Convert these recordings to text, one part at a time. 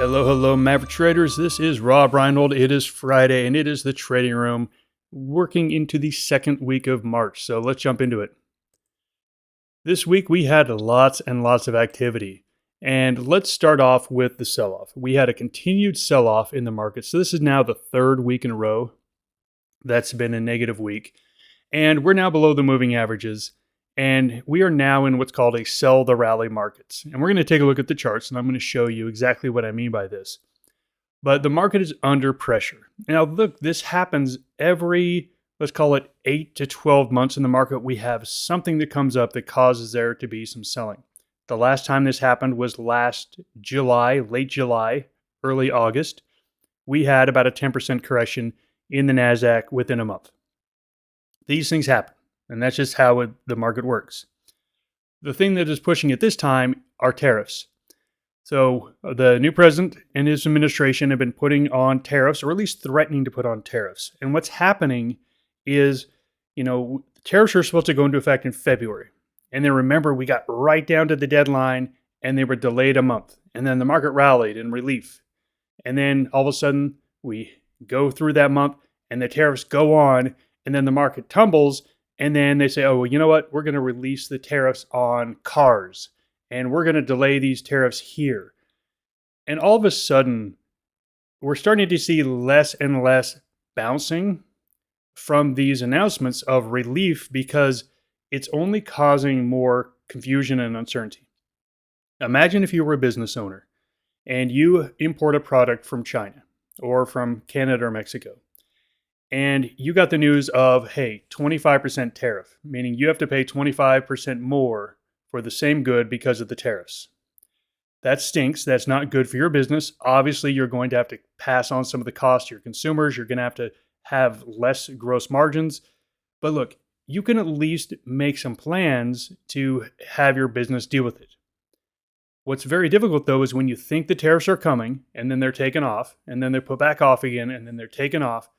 Hello, Maverick Traders. This is Rob Reinhold. It is Friday, and it is the trading room working into the second week of March. So let's jump into it. This week, we had lots and lots of activity. And let's start off with the sell-off. We had a continued sell-off in the market. So this is now the third week in a row that's been a negative week. And we're now below the moving averages. And we are now in what's called a sell the rally markets. And we're going to take a look at the charts, and I'm going to show you exactly what I mean by this. But the market is under pressure. Now, look, this happens every, let's call it 8 to 12 months in the market. We have something that comes up that causes there to be some selling. The last time this happened was last July, late July, early August. We had about a 10% correction in the NASDAQ within a month. These things happen. And that's just how the market works. The thing that is pushing it this time are tariffs. So the new president and his administration have been putting on tariffs, or at least threatening to put on tariffs. And what's happening is, tariffs are supposed to go into effect in February. And then remember, we got right down to the deadline and they were delayed a month. And then the market rallied in relief. And then all of a sudden we go through that month and the tariffs go on, and then the market tumbles. And then they say, oh, well, you know what? We're going to release the tariffs on cars, and we're going to delay these tariffs here. And all of a sudden, we're starting to see less and less bouncing from these announcements of relief because it's only causing more confusion and uncertainty. Imagine if you were a business owner and you import a product from China or from Canada or Mexico. And you got the news of, hey, 25% tariff, meaning you have to pay 25% more for the same good because of the tariffs. That stinks. That's not good for your business. Obviously, you're going to have to pass on some of the cost to your consumers. You're going to have less gross margins. But look, you can at least make some plans to have your business deal with it. What's very difficult, though, is when you think the tariffs are coming, and then they're taken off, and then they're put back off again, and then they're taken off.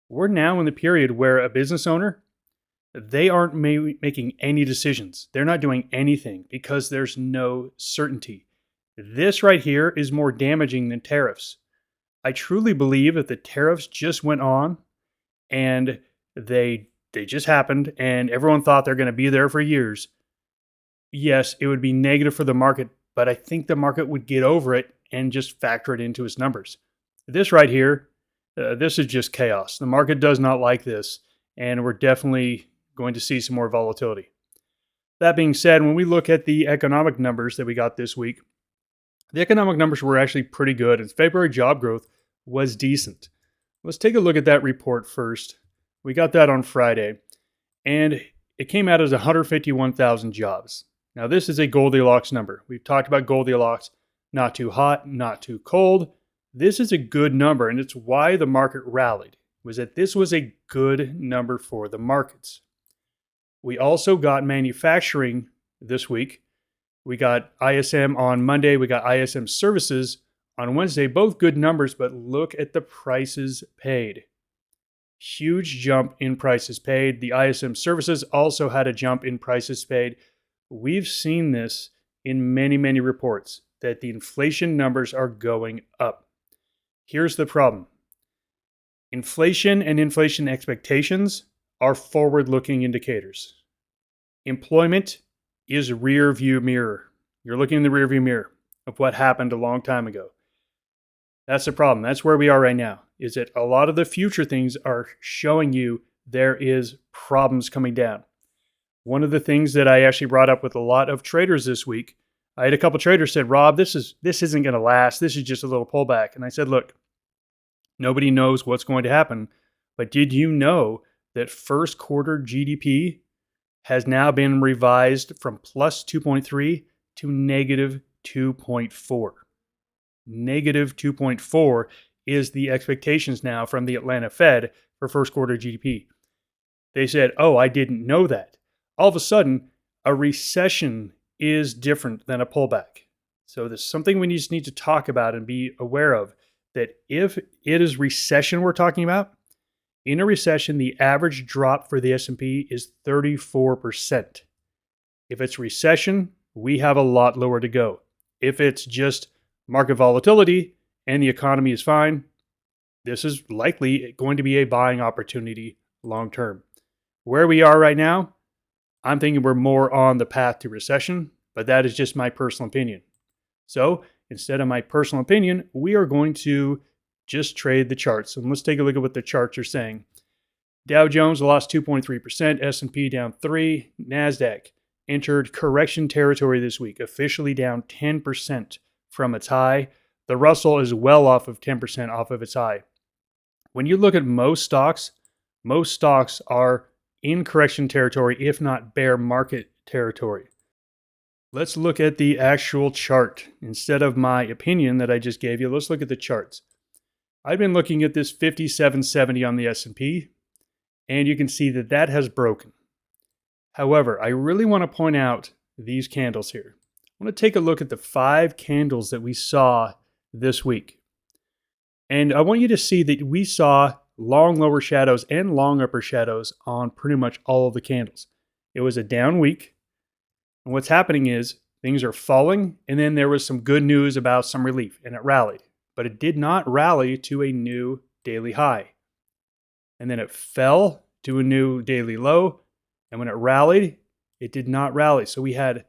We're now in the period where a business owner, they aren't making any decisions. They're not doing anything because there's no certainty. This right here is more damaging than tariffs. I truly believe if the tariffs just went on and they just happened and everyone thought they're going to be there for years, yes, it would be negative for the market, but I think the market would get over it and just factor it into its numbers. This right here, this is just chaos. The market does not like this, and we're definitely going to see some more volatility. That being said, when we look at the economic numbers that we got this week, the economic numbers were actually pretty good, and February job growth was decent. Let's take a look at that report first. We got that on Friday, and it came out as 151,000 jobs. Now, this is a Goldilocks number. We've talked about Goldilocks, not too hot, not too cold. This is a good number, and it's why the market rallied, was that this was a good number for the markets. We also got manufacturing this week. We got ISM on Monday. We got ISM services on Wednesday. Both good numbers, but look at the prices paid. Huge jump in prices paid. The ISM services also had a jump in prices paid. We've seen this in many, many reports that the inflation numbers are going up. Here's the problem. Inflation and inflation expectations are forward-looking indicators. Employment is rear view mirror. You're looking in the rear view mirror of what happened a long time ago. That's the problem. That's where we are right now, is that a lot of the future things are showing you there is problems coming down. One of the things that I actually brought up with a lot of traders this week, I had a couple traders said, Rob, this isn't going to last. This is just a little pullback. And I said, look, nobody knows what's going to happen. But did you know that first quarter GDP has now been revised from plus 2.3 to negative 2.4? Negative 2.4 is the expectations now from the Atlanta Fed for first quarter GDP. They said, oh, I didn't know that. All of a sudden, a recession is different than a pullback. So there's something we just need to talk about and be aware of, that if it is recession we're talking about, in a recession, the average drop for the S&P is 34%. If it's recession, we have a lot lower to go. If it's just market volatility and the economy is fine, this is likely going to be a buying opportunity long term. Where we are right now, I'm thinking we're more on the path to recession, but that is just my personal opinion. So instead of my personal opinion, we are going to just trade the charts. And let's take a look at what the charts are saying. Dow Jones lost 2.3%, S&P down 3%, NASDAQ entered correction territory this week, officially down 10% from its high. The Russell is well off of 10% off of its high. When you look at most stocks are in correction territory, if not bear market territory. Let's look at the actual chart. Instead of my opinion that I just gave you, let's look at the charts. I've been looking at this 5770 on the S&P, and you can see that that has broken. However, I really want to point out these candles here. I want to take a look at the 5 candles that we saw this week. And I want you to see that we saw long lower shadows and long upper shadows on pretty much all of the candles. It was a down week. And what's happening is things are falling, and then there was some good news about some relief, and it rallied. But it did not rally to a new daily high. And then it fell to a new daily low. And when it rallied, it did not rally. So we had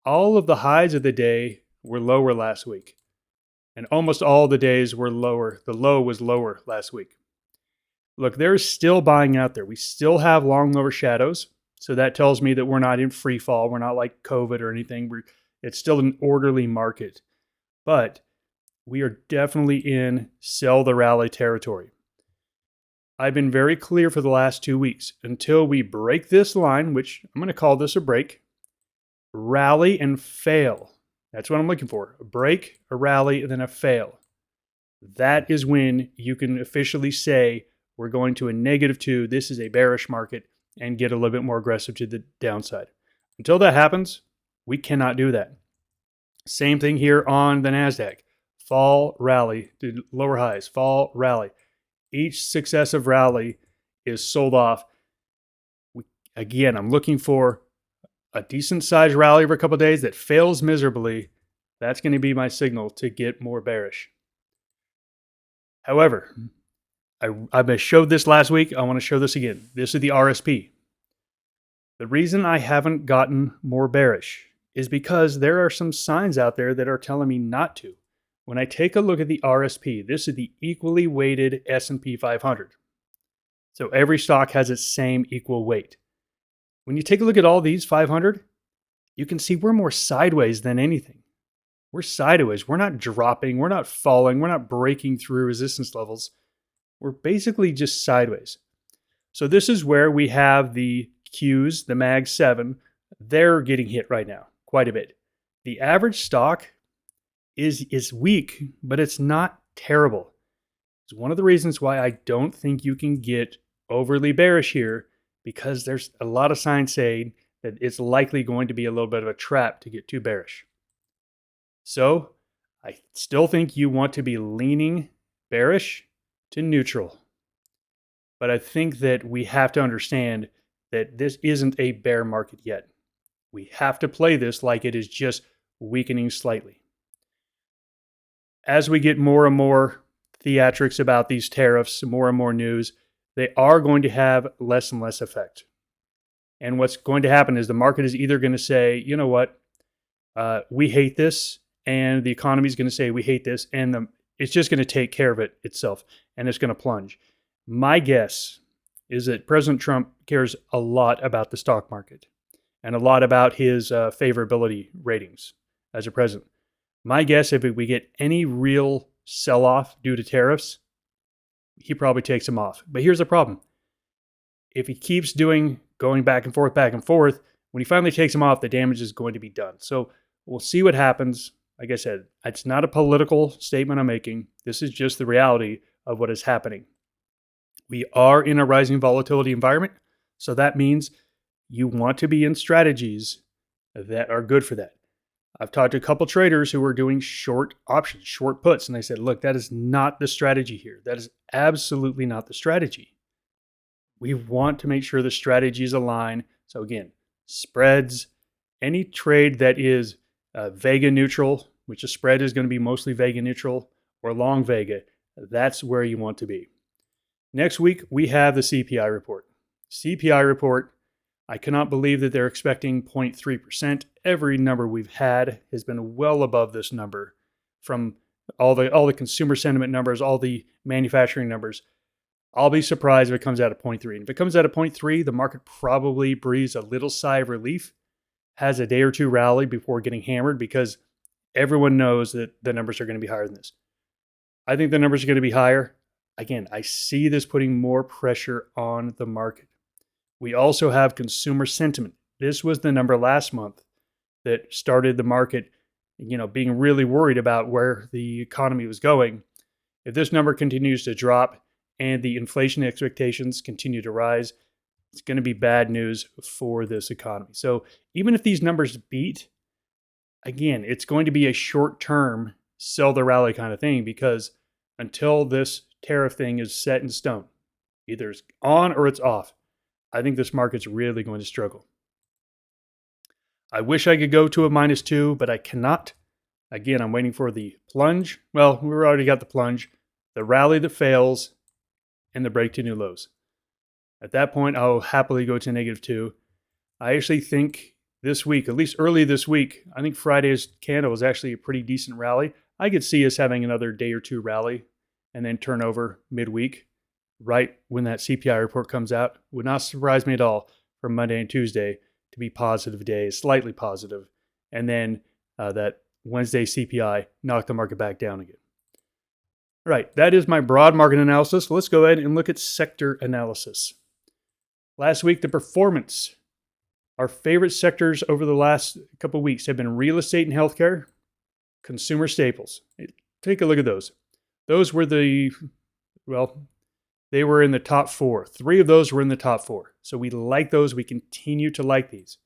all of the highs of the day were lower last week. And almost all the days were lower. The low was lower last week. Look, there's still buying out there. We still have long lower shadows. So that tells me that we're not in free fall. We're not like COVID or anything. It's still an orderly market. But we are definitely in sell the rally territory. I've been very clear for the last 2 weeks. Until we break this line, which I'm going to call this a break, rally and fail. That's what I'm looking for. A break, a rally, and then a fail. That is when you can officially say we're going to a -2. This is a bearish market, and get a little bit more aggressive to the downside. Until that happens, we cannot do that. Same thing here on the NASDAQ. Fall, rally, to lower highs, fall, rally. Each successive rally is sold off. Again, I'm looking for a decent sized rally over a couple of days that fails miserably. That's going to be my signal to get more bearish. However, I showed this last week. I want to show this again. This is the RSP. The reason I haven't gotten more bearish is because there are some signs out there that are telling me not to. When I take a look at the RSP, this is the equally weighted S&P 500. So every stock has its same equal weight. When you take a look at all these 500, you can see we're more sideways than anything. We're sideways. We're not dropping. We're not falling. We're not breaking through resistance levels. We're basically just sideways. So this is where we have the Qs, the Mag 7. They're getting hit right now quite a bit. The average stock is weak, but it's not terrible. It's one of the reasons why I don't think you can get overly bearish here, because there's a lot of signs saying that it's likely going to be a little bit of a trap to get too bearish. So I still think you want to be leaning bearish to neutral. But I think that we have to understand that this isn't a bear market yet. We have to play this like it is just weakening slightly. As we get more and more theatrics about these tariffs, more and more news, they are going to have less and less effect. And what's going to happen is the market is either going to say, you know what, we hate this, and the economy is going to say we hate this, and it's just going to take care of it itself, and it's going to plunge. My guess is that President Trump cares a lot about the stock market and a lot about his favorability ratings as a president. My guess, if we get any real sell-off due to tariffs, he probably takes them off. But here's the problem. If he keeps going back and forth, when he finally takes them off, the damage is going to be done. So we'll see what happens. Like I said, it's not a political statement I'm making. This is just the reality of what is happening. We are in a rising volatility environment. So that means you want to be in strategies that are good for that. I've talked to a couple traders who are doing short options, short puts, and they said, look, that is not the strategy here. That is absolutely not the strategy. We want to make sure the strategies align. So again, spreads, any trade that is Vega neutral, which the spread is going to be mostly Vega neutral or long Vega, that's where you want to be. Next week, we have the CPI report. CPI report, I cannot believe that they're expecting 0.3%. Every number we've had has been well above this number, from all the consumer sentiment numbers, all the manufacturing numbers. I'll be surprised if it comes out at 0.3. And if it comes out at 0.3, the market probably breathes a little sigh of relief, has a day or two rally before getting hammered, because everyone knows that the numbers are going to be higher than this. I think the numbers are going to be higher. Again, I see this putting more pressure on the market. We also have consumer sentiment. This was the number last month that started the market, being really worried about where the economy was going. If this number continues to drop and the inflation expectations continue to rise, it's going to be bad news for this economy. So even if these numbers beat, again, it's going to be a short-term sell the rally kind of thing, because until this tariff thing is set in stone, either it's on or it's off, I think this market's really going to struggle. I wish I could go to a -2, but I cannot. Again, I'm waiting for the plunge. Well, we already got the plunge, the rally that fails, and the break to new lows. At that point, I'll happily go to -2. I actually think this week, at least early this week, I think Friday's candle was actually a pretty decent rally. I could see us having another day or two rally and then turn over midweek, right when that CPI report comes out. Would not surprise me at all for Monday and Tuesday to be positive days, slightly positive, and then that Wednesday CPI knocked the market back down again. All right, that is my broad market analysis. Let's go ahead and look at sector analysis. Last week, the performance. Our favorite sectors over the last couple of weeks have been real estate and healthcare, consumer staples. Take a look at those. Those were they were in the top 4. 3 of those were in the top 4. So we like those. We continue to like these.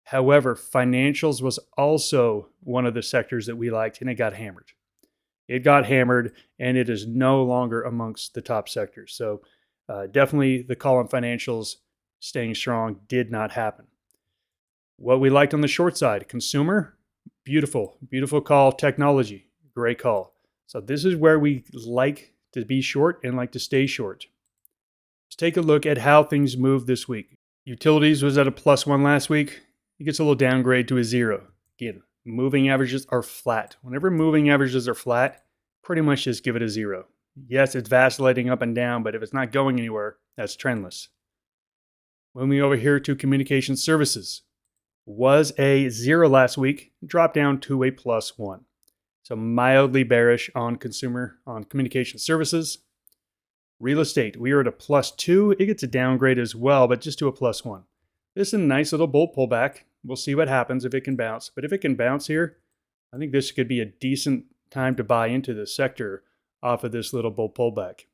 However, financials was also one of the sectors that we liked, and it got hammered. It got hammered, and it is no longer amongst the top sectors. So definitely the call on financials staying strong did not happen. What we liked on the short side, consumer, beautiful call. Technology, great call. So this is where we like to be short and like to stay short. Let's take a look at how things moved this week. Utilities was at a +1 last week. It gets a little downgrade to a 0. Again, moving averages are flat. Whenever moving averages are flat, pretty much just give it a 0. Yes, it's vacillating up and down, but if it's not going anywhere, that's trendless. Moving over here to communication services. Was a 0 last week, dropped down to a +1. So mildly bearish on communication services. Real estate, we are at a +2. It gets a downgrade as well, but just to a +1. This is a nice little bull pullback. We'll see what happens if it can bounce. But if it can bounce here, I think this could be a decent time to buy into the sector off of this little bull pullback.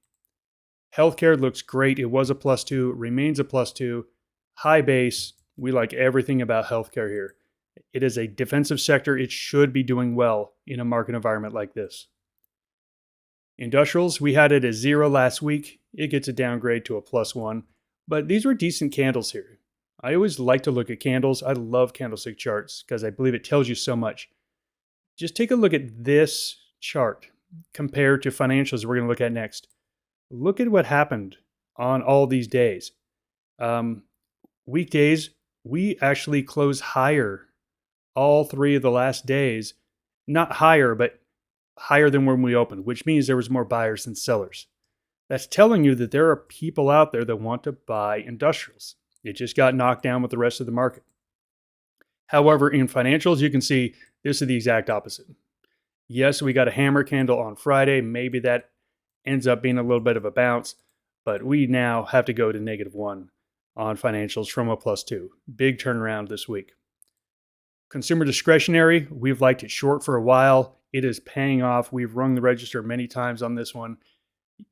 Healthcare looks great. It was a +2, remains a +2. High base. We like everything about healthcare here. It is a defensive sector. It should be doing well in a market environment like this. Industrials, we had it at 0 last week. It gets a downgrade to a +1. But these were decent candles here. I always like to look at candles. I love candlestick charts because I believe it tells you so much. Just take a look at this chart compared to financials we're going to look at next. Look at what happened on all these days. Weekdays, we actually close higher all 3 of the last days. Not higher, but higher than when we opened, which means there was more buyers than sellers. That's telling you that there are people out there that want to buy industrials. It just got knocked down with the rest of the market. However, in financials, you can see this is the exact opposite. Yes, we got a hammer candle on Friday. Maybe that ends up being a little bit of a bounce, but we now have to go to -1 on financials from a +2. Big turnaround this week. Consumer discretionary, we've liked it short for a while. It is paying off. We've rung the register many times on this one.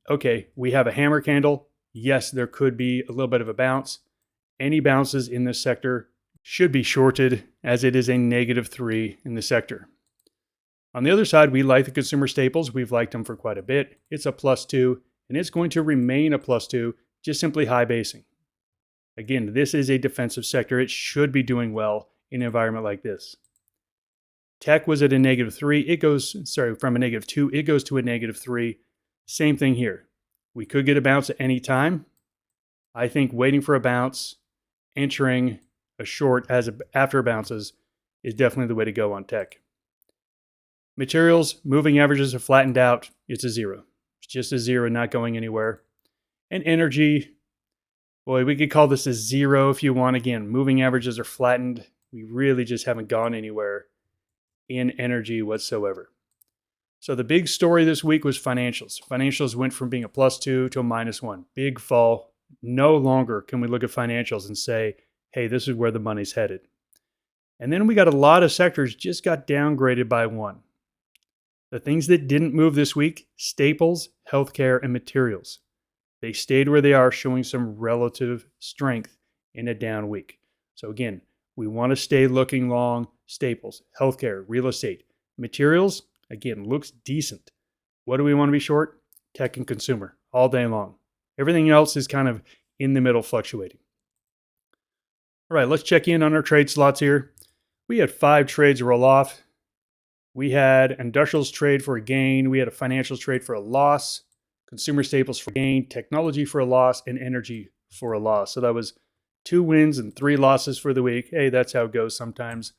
Okay, we have a hammer candle. Yes, there could be a little bit of a bounce. Any bounces in this sector should be shorted, as it is a -3 in the sector. On the other side, we like the consumer staples. We've liked them for quite a bit. It's a +2, and it's going to remain a +2, just simply high basing. Again, this is a defensive sector. It should be doing well in an environment like this. Tech was at a -3. It goes, from a -2, it goes to a -3. Same thing here. We could get a bounce at any time. I think waiting for a bounce, entering a short after it bounces is definitely the way to go on tech. Materials, moving averages are flattened out. It's a zero. It's just a zero, not going anywhere. And energy, boy, we could call this a zero if you want. Again, moving averages are flattened. We really just haven't gone anywhere in energy whatsoever. So the big story this week was financials. Financials went from being a +2 to a -1. Big fall. No longer can we look at financials and say, hey, this is where the money's headed. And then we got a lot of sectors just got downgraded by one. The things that didn't move this week, staples, healthcare, and materials. They stayed where they are, showing some relative strength in a down week. So again, we want to stay looking long staples, healthcare, real estate. Materials, again, looks decent. What do we want to be short? Tech and consumer all day long. Everything else is kind of in the middle fluctuating. All right, let's check in on our trade slots here. We had 5 trades roll off. We had industrials trade for a gain. We had a financials trade for a loss, consumer staples for a gain, technology for a loss, and energy for a loss. So that was 2 wins and 3 losses for the week. Hey, that's how it goes sometimes.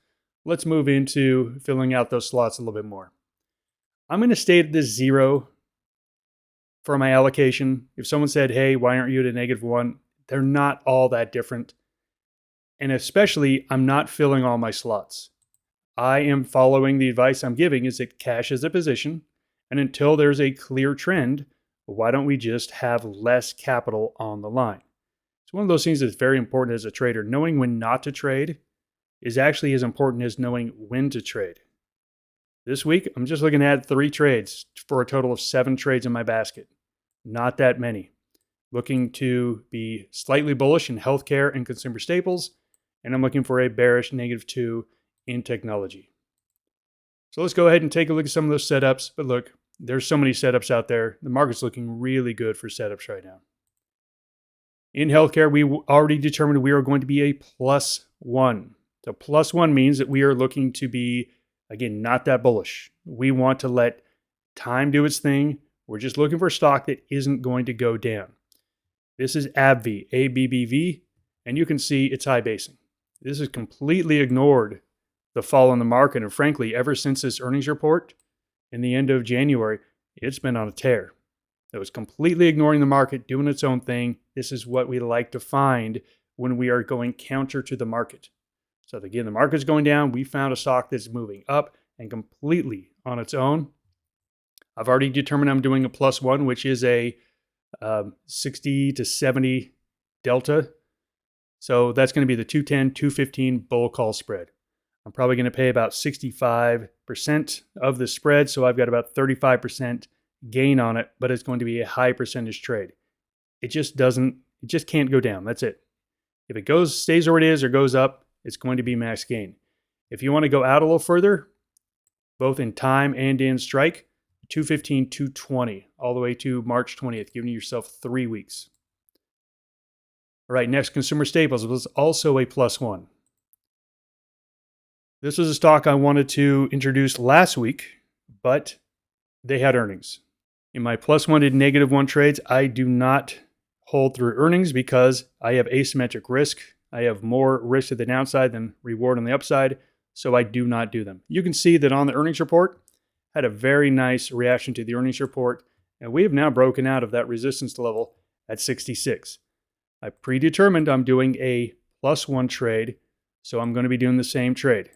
Let's move into filling out those slots a little bit more. I'm going to stay at this 0 for my allocation. If someone said, hey, why aren't you at a -1? They're not all that different. And especially, I'm not filling all my slots. I am following the advice I'm giving is that cash is a position. And until there's a clear trend, why don't we just have less capital on the line? It's one of those things that's very important as a trader. Knowing when not to trade is actually as important as knowing when to trade. This week, I'm just looking at 3 trades for a total of 7 trades in my basket. Not that many. Looking to be slightly bullish in healthcare and consumer staples, and I'm looking for a bearish -2 in technology. So let's go ahead and take a look at some of those setups. But look, there's so many setups out there. The market's looking really good for setups right now. In healthcare, we already determined we are going to be a +1. So +1 means that we are looking to be, again, not that bullish. We want to let time do its thing. We're just looking for a stock that isn't going to go down. This is AbbVie, ABBV, and you can see it's high basing. This has completely ignored the fall in the market. And frankly, ever since this earnings report in the end of January, it's been on a tear. It was completely ignoring the market, doing its own thing. This is what we like to find when we are going counter to the market. So again, the market's going down. We found a stock that's moving up and completely on its own. I've already determined I'm doing a +1, which is a 60 to 70 delta. So that's going to be the 210, 215 bull call spread. I'm probably going to pay about 65% of the spread. So I've got about 35% gain on it, but it's going to be a high percentage trade. It just can't go down. That's it. If it stays where it is or goes up, it's going to be max gain. If you want to go out a little further, both in time and in strike, 215, 220, all the way to March 20th, giving yourself 3 weeks. All right, next, consumer staples was also a +1. This was a stock I wanted to introduce last week, but they had earnings. In my +1 to -1 trades, I do not hold through earnings because I have asymmetric risk. I have more risk to the downside than reward on the upside, so I do not do them. You can see that on the earnings report, had a very nice reaction to the earnings report, and we have now broken out of that resistance level at 66. I predetermined I'm doing a +1 trade, so I'm going to be doing the same trade.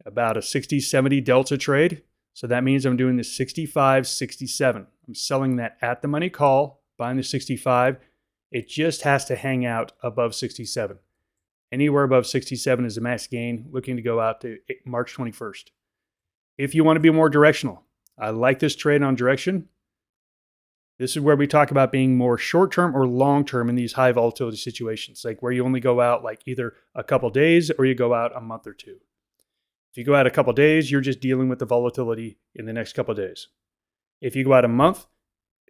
About a 60-70 delta trade. So that means I'm doing the 65-67. I'm selling that at the money call, buying the 65. It just has to hang out above 67. Anywhere above 67 is a max gain, looking to go out to March 21st. If you want to be more directional, I like this trade on direction. This is where we talk about being more short-term or long-term in these high volatility situations, like where you only go out like either a couple days or you go out a month or two. If you go out a couple days, you're just dealing with the volatility in the next couple days. If you go out a month,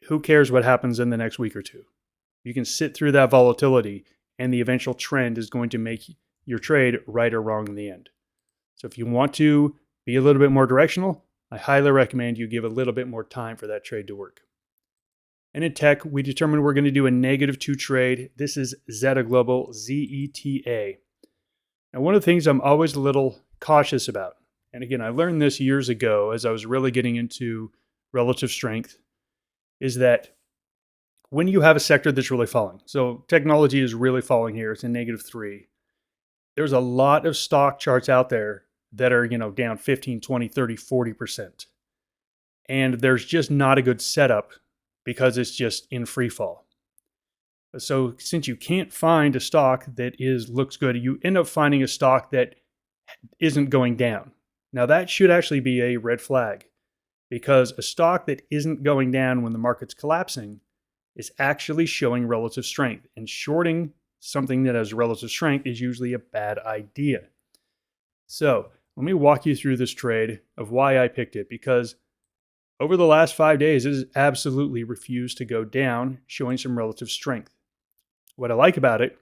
who cares what happens in the next week or two? You can sit through that volatility and the eventual trend is going to make your trade right or wrong in the end. So if you want to be a little bit more directional, I highly recommend you give a little bit more time for that trade to work. And in tech, we determined we're going to do a -2 trade. This is Zeta Global, ZETA. Now, one of the things I'm always a little cautious about, and again, I learned this years ago as I was really getting into relative strength, is that when you have a sector that's really falling, so technology is really falling here, it's a -3. There's a lot of stock charts out there that are, down 15, 20, 30, 40%. And there's just not a good setup because it's just in free fall. So since you can't find a stock that looks good, you end up finding a stock that isn't going down. Now that should actually be a red flag, because a stock that isn't going down when the market's collapsing is actually showing relative strength. And shorting something that has relative strength is usually a bad idea. So let me walk you through this trade of why I picked it, because over the last 5 days, it has absolutely refused to go down, showing some relative strength. What I like about it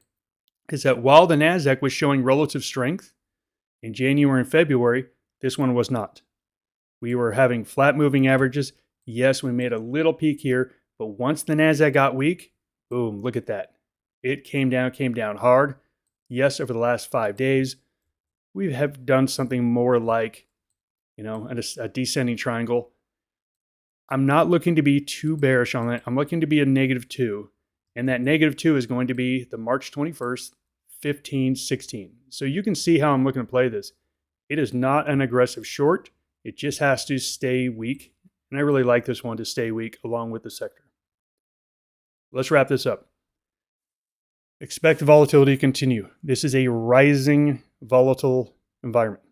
is that while the NASDAQ was showing relative strength in January and February, this one was not. We were having flat moving averages. Yes, we made a little peak here, but once the NASDAQ got weak, boom, look at that. It came down hard. Yes, over the last 5 days, we have done something more like, a descending triangle. I'm not looking to be too bearish on it. I'm looking to be a -2. And that -2 is going to be the March 21st, 1516. So you can see how I'm looking to play this. It is not an aggressive short. It just has to stay weak. And I really like this one to stay weak along with the sector. Let's wrap this up. Expect volatility to continue. This is a rising volatile environment.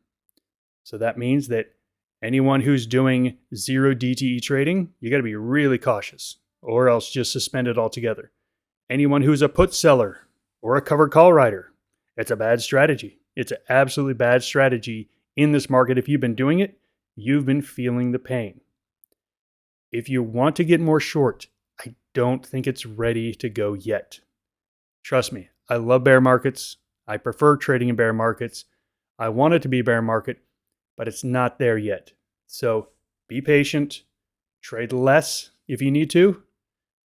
So that means that anyone who's doing zero DTE trading, you got to be really cautious, or else just suspend it altogether. Anyone who's a put seller or a covered call writer, it's a bad strategy. It's an absolutely bad strategy in this market. If you've been doing it, you've been feeling the pain. If you want to get more short, I don't think it's ready to go yet. Trust me, I love bear markets. I prefer trading in bear markets. I want it to be a bear market, but it's not there yet. So be patient, trade less if you need to.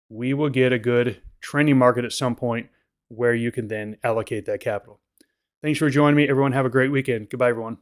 We will get a good trending market at some point where you can then allocate that capital. Thanks for joining me. Everyone have a great weekend. Goodbye, everyone.